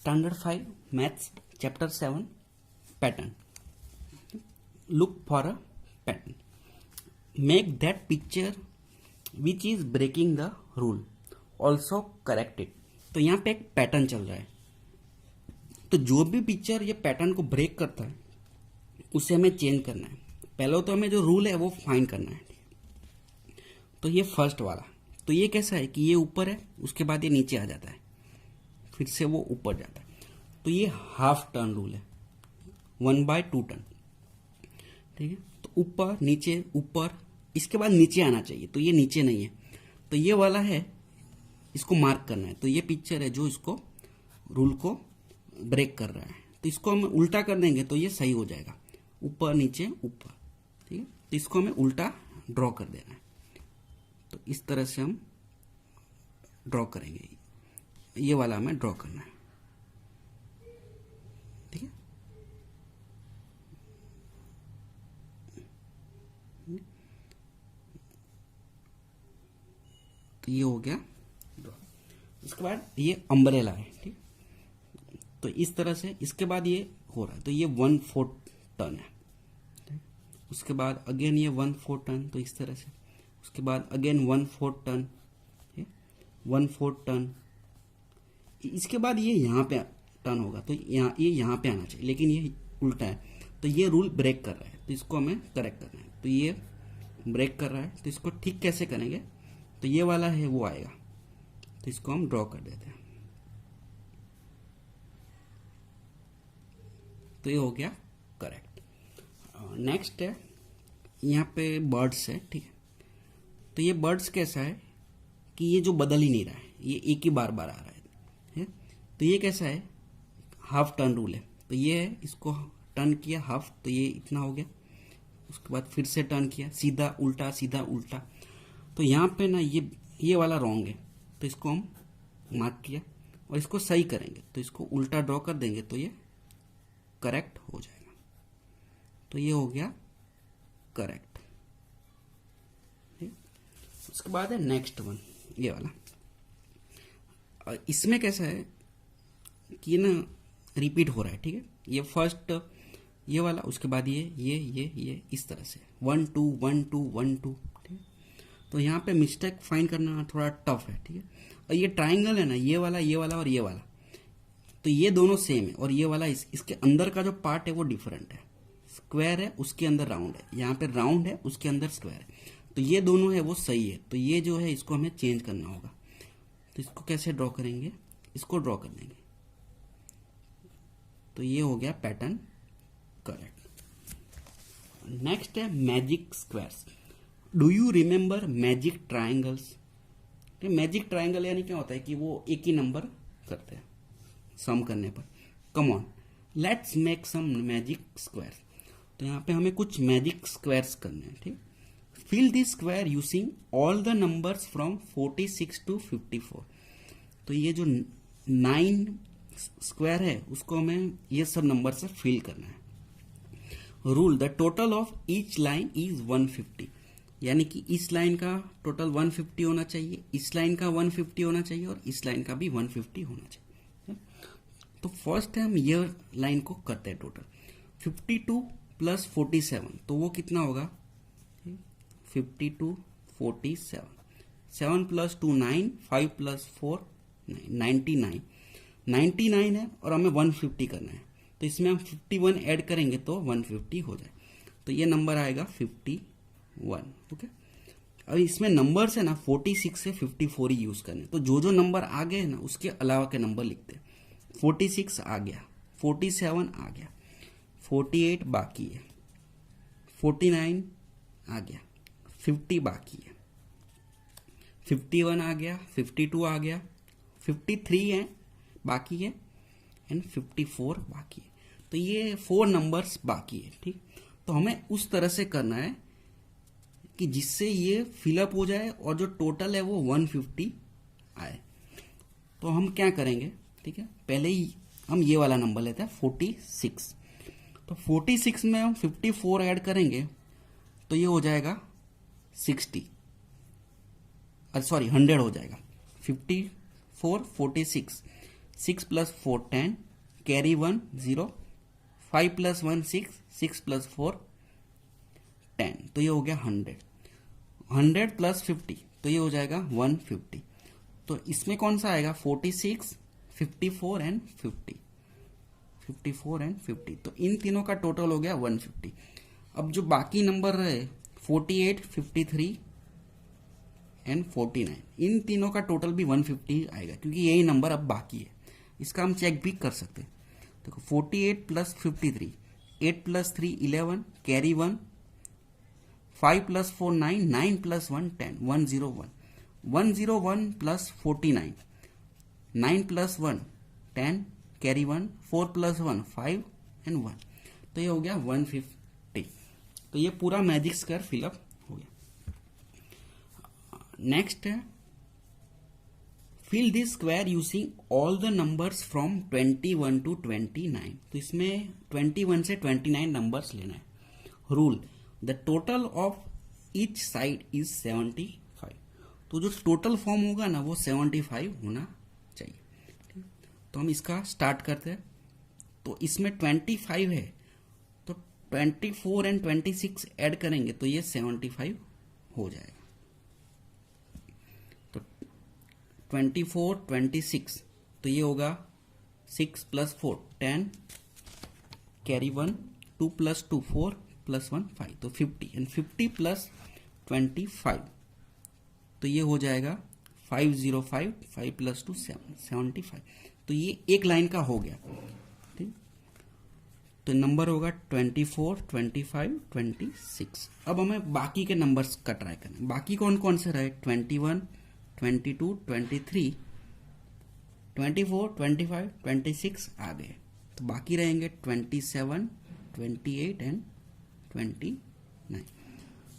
Standard 5 Maths Chapter 7 Pattern. Look for a pattern. Make that picture which is breaking the rule. Also correct it. तो यहाँ पे एक pattern चल रहा है, तो जो भी पिक्चर ये पैटर्न को ब्रेक करता है उसे हमें चेंज करना है। पहले तो हमें जो रूल है वो फाइंड करना है। तो ये फर्स्ट वाला, तो ये कैसा है कि ये ऊपर है, उसके बाद ये नीचे आ जाता है, फिर से वो ऊपर जाता है। तो ये हाफ टर्न रूल है, 1/2 टर्न। ठीक है, तो ऊपर नीचे ऊपर, इसके बाद नीचे आना चाहिए, तो ये नीचे नहीं है, तो ये वाला है, इसको मार्क करना है। तो ये पिक्चर है जो इसको रूल को ब्रेक कर रहा है, तो इसको हम उल्टा कर देंगे तो ये सही हो जाएगा, ऊपर नीचे ऊपर। ठीक है, तो इसको हमें उल्टा ड्रॉ कर देना है। तो इस तरह से हम ड्रॉ करेंगे, ये वाला हमें ड्रॉ करना है। ठीक है, तो ये हो गया ड्रॉ। इसके बाद ये अम्ब्रेला है। ठीक, तो इस तरह से इसके बाद ये हो रहा है, तो ये 1/4 टर्न है। उसके बाद अगेन ये 1/4 टर्न, तो इस तरह से। उसके बाद अगेन 1/4 टर्न, 1/4 टर्न। इसके बाद ये यहाँ पे टर्न होगा, तो ये यहाँ पे आना चाहिए, लेकिन ये उल्टा है, तो ये रूल ब्रेक कर रहा है, तो इसको हमें करेक्ट करना है। तो ये ब्रेक कर रहा है, तो इसको ठीक कैसे करेंगे, तो ये वाला है वो आएगा, तो इसको हम ड्रॉ कर देते हैं। तो ये हो गया करेक्ट। नेक्स्ट है, यहाँ पे बर्ड्स है। ठीक है, तो ये बर्ड्स कैसा है कि ये जो बदल ही नहीं रहा है, ये एक ही बार बार आ रहा है। तो ये कैसा है, हाफ टर्न रूल है। तो ये है, इसको टर्न किया हाफ, तो ये इतना हो गया। उसके बाद फिर से टर्न किया, सीधा उल्टा सीधा उल्टा। तो यहाँ पे ना ये वाला रॉन्ग है, तो इसको हम मार्क किया और इसको सही करेंगे, तो इसको उल्टा ड्रॉ कर देंगे, तो ये करेक्ट हो जाएगा। तो ये हो गया करेक्ट। उसके बाद है नेक्स्ट वन, ये वाला। इसमें कैसा है कि ना रिपीट हो रहा है। ठीक है, ये फर्स्ट ये वाला, उसके बाद ये इस तरह से 1 2 1 2 1 2। ठीक है, तो यहाँ पे मिस्टेक फाइंड करना थोड़ा टफ है। ठीक है, और ये ट्राइंगल है ना, ये वाला और ये वाला, तो ये दोनों सेम है, और ये वाला इसके अंदर का जो पार्ट है वो डिफरेंट है। स्क्वायर है, उसके अंदर राउंड है, यहाँ पे राउंड है, उसके अंदर स्क्वायर है, तो ये दोनों है वो सही है। तो ये जो है इसको हमें चेंज करना होगा। तो इसको कैसे ड्रॉ करेंगे, इसको ड्रॉ कर देंगे, तो ये हो गया पैटर्न करेक्ट। नेक्स्ट है magic squares. Do you remember magic triangles? Magic triangle यानी क्या होता है कि वो एक ही नंबर करते हैं सम करने पर। Come on, let's make some magic squares. तो यहाँ पे हमें कुछ मैजिक स्क्वायर्स करने हैं। ठीक, fill this square using all the numbers from 46 to 54। तो ये जो 9 स्क्वायर है उसको हमें ये सब नंबर से फिल करना है। Rule, the total of each line is 150, यानी कि इस लाइन का टोटल 150 होना चाहिए, इस लाइन का 150 होना चाहिए, और इस लाइन का भी 150 होना चाहिए। तो फर्स्ट है हम ये लाइन को करते हैं टोटल 52 + 47, तो वो कितना होगा 52 47, 7 + 2 9, 5 + 4 9, 99 है, और हमें 150 करना है, तो इसमें हम 51 ऐड करेंगे तो 150 हो जाए, तो ये नंबर आएगा 51। ओके, अब इसमें नंबर्स है ना 46 से 54 ही यूज करने, तो जो नंबर आ गए हैं ना उसके अलावा के नंबर लिखते हैं। 46 आ गया, 47 आ गया, 48 बाकी है, 49 आ गया, 50 बाकी है, 51 आ गया, 52 आ गया, 53 है बाकी है, एंड 54 बाकी है। तो ये 4 नंबर्स बाकी है। ठीक, तो हमें उस तरह से करना है कि जिससे ये फिलअप हो जाए और जो टोटल है वो 150 आए। तो हम क्या करेंगे, ठीक है, पहले ही हम ये वाला नंबर लेते हैं 46। तो 46 में हम 54 ऐड करेंगे तो ये हो जाएगा 60, सॉरी 100 हो जाएगा। 54 46 6 प्लस 4 10, कैरी 1 0, 5 प्लस 1 6, 6 प्लस 4 10, तो ये हो गया 100। 100 प्लस 50 तो ये हो जाएगा 150। तो इसमें कौन सा आएगा? 46, 54 एंड 50, 54 एंड 50। तो इन तीनों का टोटल हो गया 150। अब जो बाकी नंबर रहे 48, 53 एंड 49, इन तीनों का टोटल भी 150 आएगा, क्योंकि यही नंबर अब बाकी है। इसका हम चेक भी कर सकते हैं। देखो 48 plus 53, 8 plus 3 11, carry 1, 5 plus 4 9, 9 plus 1 10, 101, 101 plus 49, 9 plus 1 10, carry 1, 4 plus 1 5 and 1, तो ये हो गया 150। तो ये पूरा मैजिक स्क्वायर फिलअप हो गया। नेक्स्ट है fill this square using all the numbers from 21 to 29। तो इसमें 21 से 29 नंबर्स लेना है। Rule, the total of each side is 75। तो जो टोटल फॉर्म होगा ना वो 75 होना चाहिए। तो हम इसका स्टार्ट करते हैं। तो इसमें 25 है, तो 24 एंड 26 ऐड करेंगे तो ये 75 हो जाएगा। तो 24 26 तो ये होगा 6 प्लस 4 10, कैरी 1, 2 प्लस 2 4 प्लस 1 5, तो 50 एंड 50 प्लस 25 तो ये हो जाएगा 505, 5 प्लस 2 7, 75। तो ये एक लाइन का हो गया। ठीक, तो नंबर होगा 24 25 26। अब हमें बाकी के नंबर्स का ट्राई करना। बाकी कौन कौन से रहे? 21 22 23 24 25 26 आ गए। तो बाकी रहेंगे 27 28 एंड 29।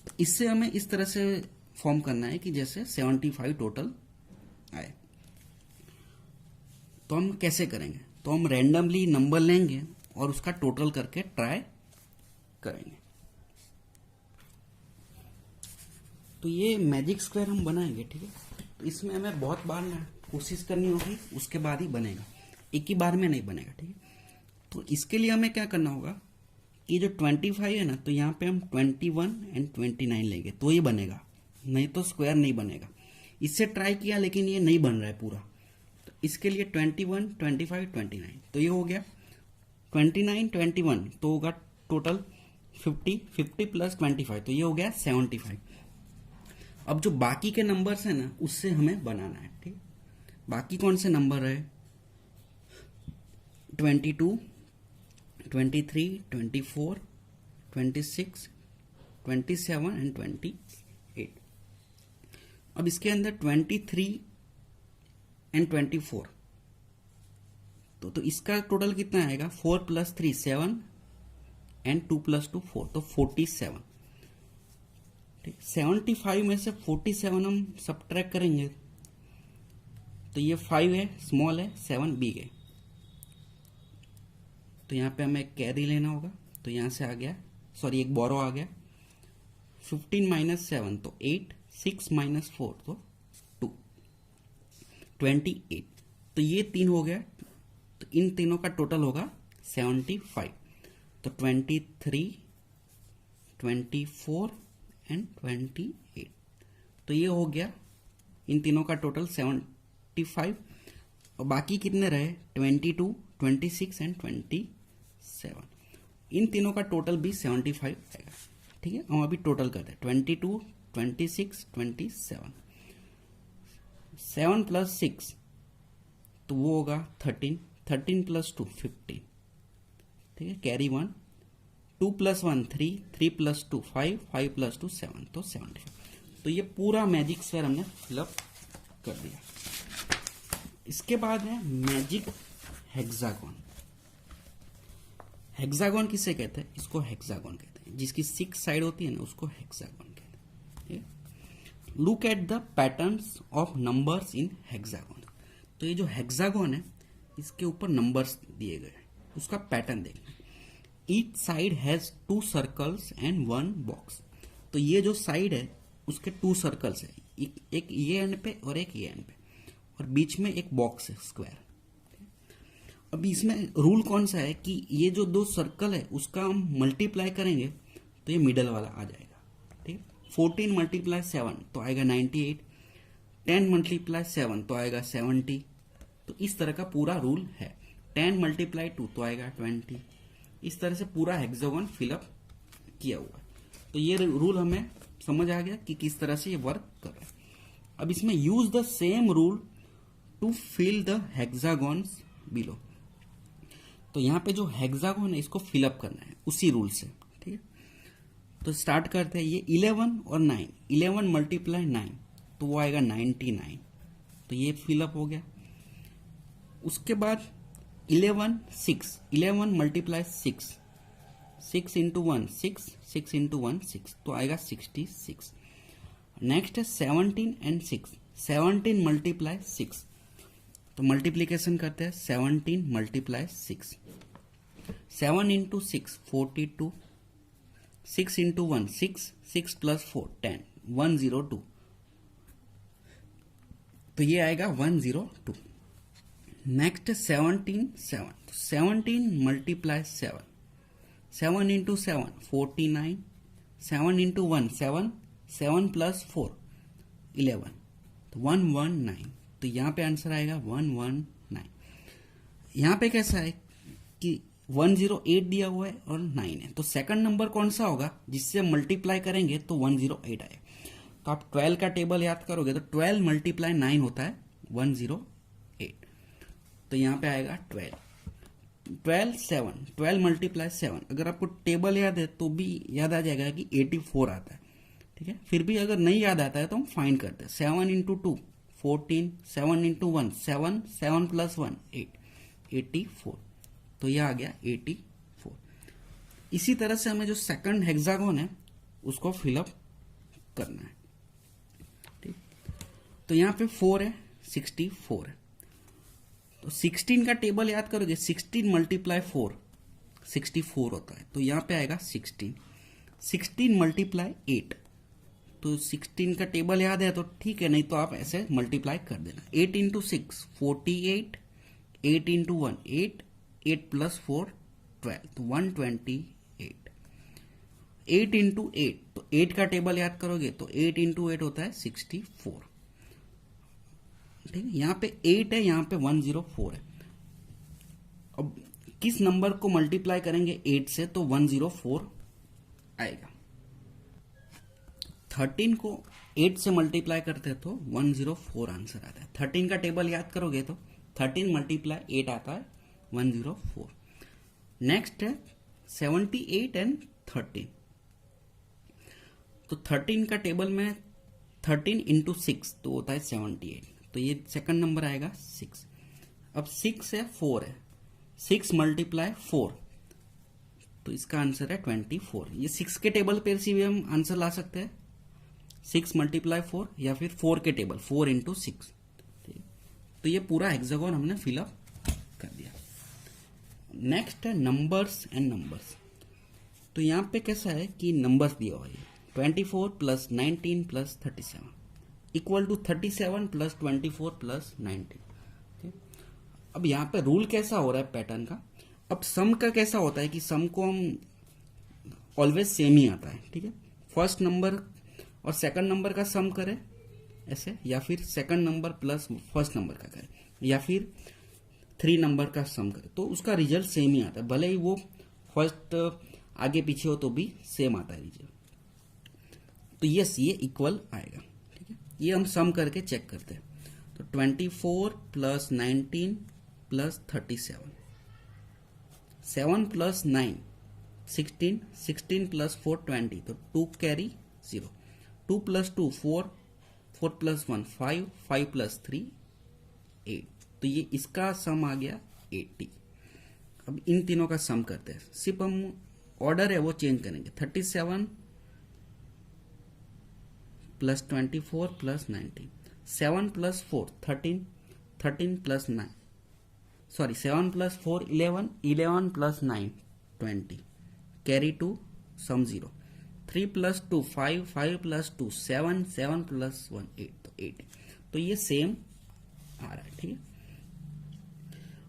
तो इससे हमें इस तरह से फॉर्म करना है कि जैसे 75 टोटल आए। तो हम कैसे करेंगे? तो हम रैंडमली नंबर लेंगे और उसका टोटल करके ट्राई करेंगे। तो ये मैजिक स्क्वायर हम बनाएंगे, ठीक है। तो इसमें हमें बहुत बार ना कोशिश करनी होगी, उसके बाद ही बनेगा, एक ही बार में नहीं बनेगा, ठीक है। तो इसके लिए हमें क्या करना होगा कि जो 25 है ना, तो यहाँ पे हम 21 एंड 29 लेंगे तो ये बनेगा, नहीं तो स्क्वायर नहीं बनेगा। इससे ट्राई किया लेकिन ये नहीं बन रहा है पूरा। तो इसके लिए 21 25 29 तो ये हो गया। 29 21 तो होगा टोटल 50, 50 प्लस 25 तो ये हो गया 75। अब जो बाकी के नंबर्स हैं ना उससे हमें बनाना है, ठीक। बाकी कौन से नंबर है? 22 23 24 26 27 एंड 28। अब इसके अंदर 23 एंड 24 तो इसका टोटल कितना आएगा? 4 प्लस 3 7 एंड 2 प्लस 2 4 तो 47। ठीक, 75 में से 47 हम सबट्रैक्ट करेंगे तो ये 5 है, स्मॉल है, 7 बिग है। तो यहाँ पे हमें कैरी लेना होगा, तो यहाँ से आ गया, सॉरी एक बोरो आ गया। 15 माइनस 7 तो 8, 6 माइनस 4 तो 2, 28। तो ये 3 हो गया। तो इन तीनों का टोटल होगा 75। तो 23 24 एंड 28 तो ये हो गया इन तीनों का टोटल 75। और बाकी कितने रहे? 22 26 एंड 27। इन तीनों का टोटल भी 75 आएगा, ठीक है। हम अभी टोटल करते हैं। 22 26 27, 7 प्लस 6 तो वो होगा 13, 13 प्लस 2 15, ठीक है। कैरी 1, 2 प्लस 1 3, 3 प्लस 2 5, 5 प्लस 2 7 तो 75। तो ये पूरा मैजिक स्क्वायर हमने फिलअप कर दिया। इसके बाद है मैजिक हेक्सागोन। हेक्सागोन किसे कहते हैं? इसको हेक्सागोन कहते हैं। जिसकी 6 साइड होती है ना उसको हेक्सागोन कहते हैं। Look at the patterns of numbers in hexagon. तो ये जो हेक्सागोन है इसके ऊपर नंबर्स दिए गए हैं, उसका पैटर्न देखना। Each side has 2 circles and 1 box. तो ये जो साइड है उसके 2 सर्कल्स है, एक ये एंड पे और एक ये एंड पे, और बीच में एक बॉक्स है स्क्वायर। अभी इसमें रूल कौन सा है कि ये जो दो सर्कल है उसका हम मल्टीप्लाई करेंगे तो ये मिडल वाला आ जाएगा, ठीक है। 14 मल्टीप्लाई 7 तो आएगा 98, 10 मल्टीप्लाई 7 तो आएगा 70। तो इस तरह का पूरा रूल है। 10 मल्टीप्लाई 2 तो आएगा 20। इस तरह से पूरा हेक्सागोन फिलअप किया हुआ है। तो ये रूल हमें समझ आ गया कि किस तरह से ये वर्क कर रहा है। अब इसमें use the same rule to fill the hexagons below. तो यहाँ पे जो हेक्सागोन है इसको फिलअप करना है उसी रूल से, ठीक है। तो स्टार्ट करते हैं। ये 11 और 9, 11 मल्टीप्लाई 9 तो वो आएगा 99। तो ये फिलअप हो गया। उसके बाद 11 6, 11 मल्टीप्लाई 6, 6 इंटू 1 6, 6 इंटू 1 6 तो आएगा 66। नेक्स्ट है 17 एंड 6, 17 मल्टीप्लाई 6 तो मल्टीप्लीकेशन करते हैं। 17 मल्टीप्लाई 6, 7 इंटू 6 42, 6 इंटू 1 6, 6 प्लस 4 10, 102। तो ये आएगा 102। Next 17 7, 17 multiply 7, 7 into 7 49, 7 into 1 7, 7 plus 4 11 तो 119। तो यहाँ पे आंसर आएगा 119। यहाँ पे कैसा है कि 108 दिया हुआ है और 9 है, तो सेकंड नंबर कौन सा होगा जिससे मल्टीप्लाई करेंगे तो 108 आए। तो आप 12 का टेबल याद करोगे तो 12 मल्टीप्लाई 9 होता है 108। तो यहाँ पे आएगा 12 7, 12 मल्टीप्लाई 7। अगर आपको टेबल याद है तो भी याद आ जाएगा कि 84 आता है, ठीक है। फिर भी अगर नहीं याद आता है तो हम फाइंड करते हैं। 7 इंटू 2 14, 7 इंटू 1 7, 7 प्लस 1 8, 84। तो यह आ गया 84। इसी तरह से हमें जो सेकंड हेक्सागोन है उसको फिलअप करना है, ठीक। तो यहाँ पे 4 है, 64 है। तो 16 का टेबल याद करोगे, 16 मल्टीप्लाई 4 64 होता है। तो यहाँ पे आएगा 16, 16 मल्टीप्लाई 8। तो 16 का टेबल याद है तो ठीक है, नहीं तो आप ऐसे मल्टीप्लाई कर देना। 8 इंटू 6 48, 8 इंटू 1 8, 8 प्लस 4 12 तो 128। 8 इंटू 8 तो 8 का टेबल याद करोगे तो 8 इंटू 8 होता है 64, ठीक है। यहाँ पे 8 है, यहाँ पे 104 है। अब किस नंबर को मल्टीप्लाई करेंगे 8 से तो 104 आएगा। 13 को 8 से मल्टीप्लाई करते हैं तो 104 आंसर आता है। 13 का टेबल याद करोगे तो 13 मल्टीप्लाई 8 आता है 104। नेक्स्ट है 78 एंड 13। तो 13 का टेबल में 13 इंटू 6 तो होता है 78। तो ये सेकंड नंबर आएगा 6। अब 6 है, 4 है, 6 मल्टीप्लाई 4 तो इसका आंसर है 24। ये 6 के टेबल पर से भी हम आंसर ला सकते हैं। 6 मल्टीप्लाई 4 या फिर 4 के टेबल 4 इंटू 6। तो ये पूरा हेक्सागोन हमने फिलअप कर दिया। नेक्स्ट है नंबर्स एंड नंबर्स। तो यहाँ पे कैसा है कि नंबर्स दिया हुआ है 24 plus 19 plus 37 equal to 37 plus 24 plus 19। अब यहाँ पे रूल कैसा हो रहा है पैटर्न का। अब सम का कैसा होता है कि सम को हम ऑलवेज सेम ही आता है, ठीक है। फर्स्ट नंबर और सेकंड नंबर का सम करें ऐसे, या फिर second number plus first number का करें, या फिर 3 नंबर का सम करें तो उसका रिजल्ट सेम ही आता है। भले ही वो फर्स्ट आगे पीछे हो तो भी सेम आता है रिजल्ट। तो यस, ये इक्वल आएगा, ठीक है। ये हम सम करके चेक करते हैं। तो 24 प्लस 19 प्लस 37, 7 प्लस 9 16, 16 प्लस 4 20 तो 2 कैरी 0, 2 प्लस 2 4, 4 प्लस 1 5, 5 प्लस 3 8। तो ये इसका सम आ गया 80। अब इन तीनों का सम करते हैं। सिर्फ हम ऑर्डर है वो चेंज करेंगे। 37 plus 24 plus 19, 7 plus 4 13, 13 plus 9 sorry 7 plus 4 11, 11 plus 9 20 carry 2 सम 0, 3 प्लस 2 5, 5 प्लस 2 7, 7 प्लस 1 8 तो 8। तो ये सेम आ रहा है, ठीक है।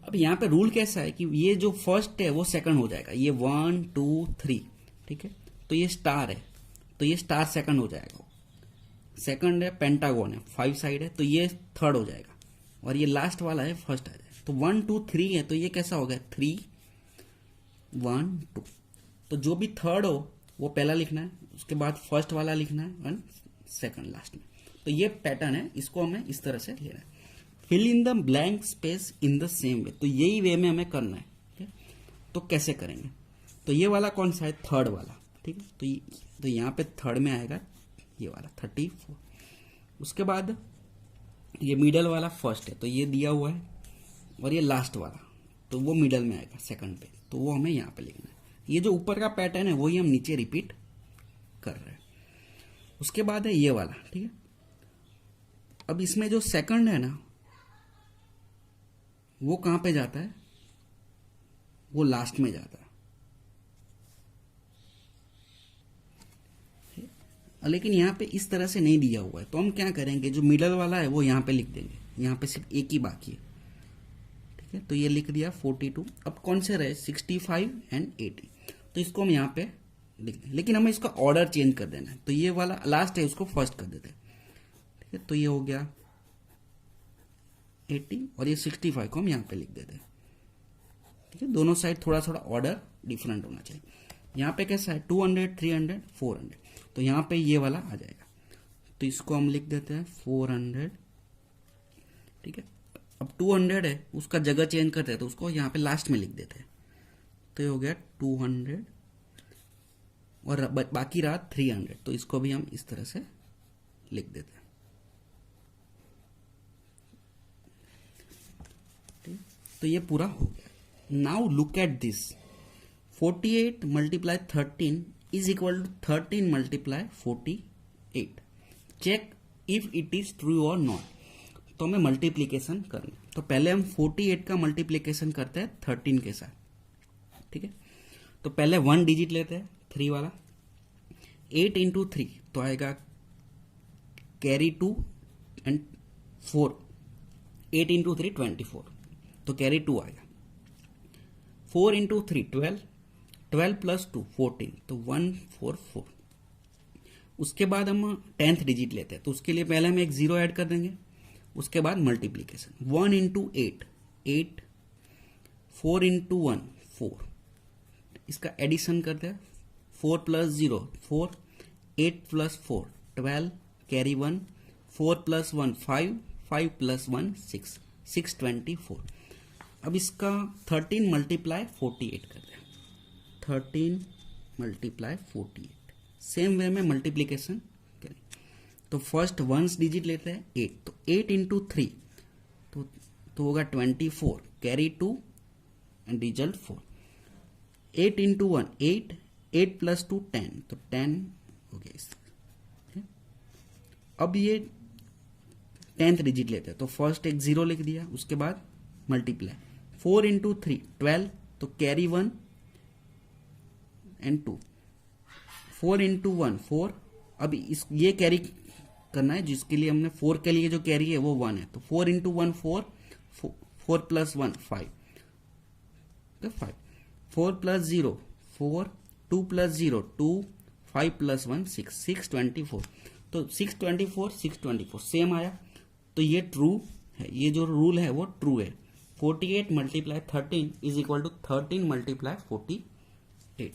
अब अब यहाँ पे रूल कैसा है कि ये जो फर्स्ट है वो सेकंड हो जाएगा, ये 1 2 3, ठीक है। तो ये स्टार है तो ये स्टार सेकंड हो जाएगा, सेकंड है पेंटागन है 5 साइड है तो ये थर्ड हो जाएगा, और ये लास्ट वाला है फर्स्ट आ जाएगा। तो 1 2 3 है तो ये कैसा हो गया 3 1 2। तो जो भी थर्ड हो वो पहला लिखना है, उसके बाद फर्स्ट वाला लिखना है और सेकंड लास्ट में। तो ये पैटर्न है, इसको हमें इस तरह से लेना है। Fill in the blank space in the same way, तो यही वे में हमें करना है, ठीक है। तो कैसे करेंगे, तो ये वाला कौन सा है, थर्ड वाला, ठीक है। तो यहाँ पे थर्ड में आएगा ये वाला 34। उसके बाद ये मिडल वाला फर्स्ट है तो ये दिया हुआ है, और ये लास्ट वाला तो वो मिडल में आएगा सेकंड पे, तो वो हमें यहाँ पे लिखना है। ये जो ऊपर का पैटर्न है वही हम नीचे रिपीट कर रहे हैं। उसके बाद है ये वाला, ठीक है। अब इसमें जो सेकंड है ना वो कहां पे जाता है, वो लास्ट में जाता है, लेकिन यहां पे इस तरह से नहीं दिया हुआ है। तो हम क्या करेंगे, जो मिडल वाला है वो यहां पे लिख देंगे, यहां पे सिर्फ एक ही बाकी है, ठीक है। तो ये लिख दिया 42। अब कौन से रहे 65 एंड 80, तो इसको हम यहाँ पे लिख दें, लेकिन हमें इसका ऑर्डर चेंज कर देना है। तो ये वाला लास्ट है उसको फर्स्ट कर देते हैं, ठीक है। तो ये हो गया 80 और ये 65 को हम यहाँ पे लिख देते हैं, ठीक है। दोनों साइड थोड़ा थोड़ा ऑर्डर डिफरेंट होना चाहिए। यहाँ पे कैसा है 200 300 400, तो यहाँ पे ये वाला आ जाएगा, तो इसको हम लिख देते हैं 400, ठीक है। अब 200 है उसका जगह चेंज करते हैं तो उसको यहाँ पे लास्ट में लिख देते हैं, तो ये हो गया 200 और बाकी रहा 300, तो इसको भी हम इस तरह से लिख देते हैं, ठीक। तो ये पूरा हो गया। Now look at this, 48 multiply 13 is equal to 13 multiply 48। Check if it is true और नॉट। तो हमें मल्टीप्लीकेशन करना है, तो पहले हम 48 का मल्टीप्लीकेशन करते हैं 13 के साथ, ठीक है। तो पहले 1 डिजिट लेते हैं 3 वाला, 8 इंटू 3 तो आएगा कैरी 2 एंड 4, 8 इंटू 3 24, तो कैरी 2 आएगा। 4 इंटू 3 12, 12 प्लस 2 14, तो 144। उसके बाद हम 10th डिजिट लेते हैं, तो उसके लिए पहले हम एक 0 ऐड कर देंगे, उसके बाद मल्टीप्लीकेशन 1 इंटू 8 8, 4 इंटू 1 4, इसका एडिशन करते हैं 4 plus 0 4, 8 plus 4 12, carry 1, 4 plus 1 5, 5 plus 1 6, 624। अब इसका 13 मल्टीप्लाई 48 करते हैं, 13 मल्टीप्लाई 48। सेम वे में मल्टीप्लीकेशन करें, तो फर्स्ट 1 डिजिट लेते हैं 8, तो 8 इंटू 3 तो होगा 24, carry 2 and result 4। 8 into 1 8, 8 plus 2 10, तो 10 हो गया इस तरह। अब ये 10th डिजिट लेते हैं, तो फर्स्ट एक 0 लिख दिया, उसके बाद मल्टीप्लाई 4 इंटू 3 12, तो कैरी 1 एंड 2, 4 इंटू 1 4। अब ये कैरी करना है जिसके लिए हमने 4 के लिए जो कैरी है वो 1 है, तो 4 into 1 4, 4 plus 1 5, 5, 4 plus 0 4, 2 plus 0 2, 5 plus 1 6, 624। तो 624 624 सेम आया, तो ये ट्रू है, ये जो रूल है वो ट्रू है। 48 multiply 13 is equal to 13 multiply 48।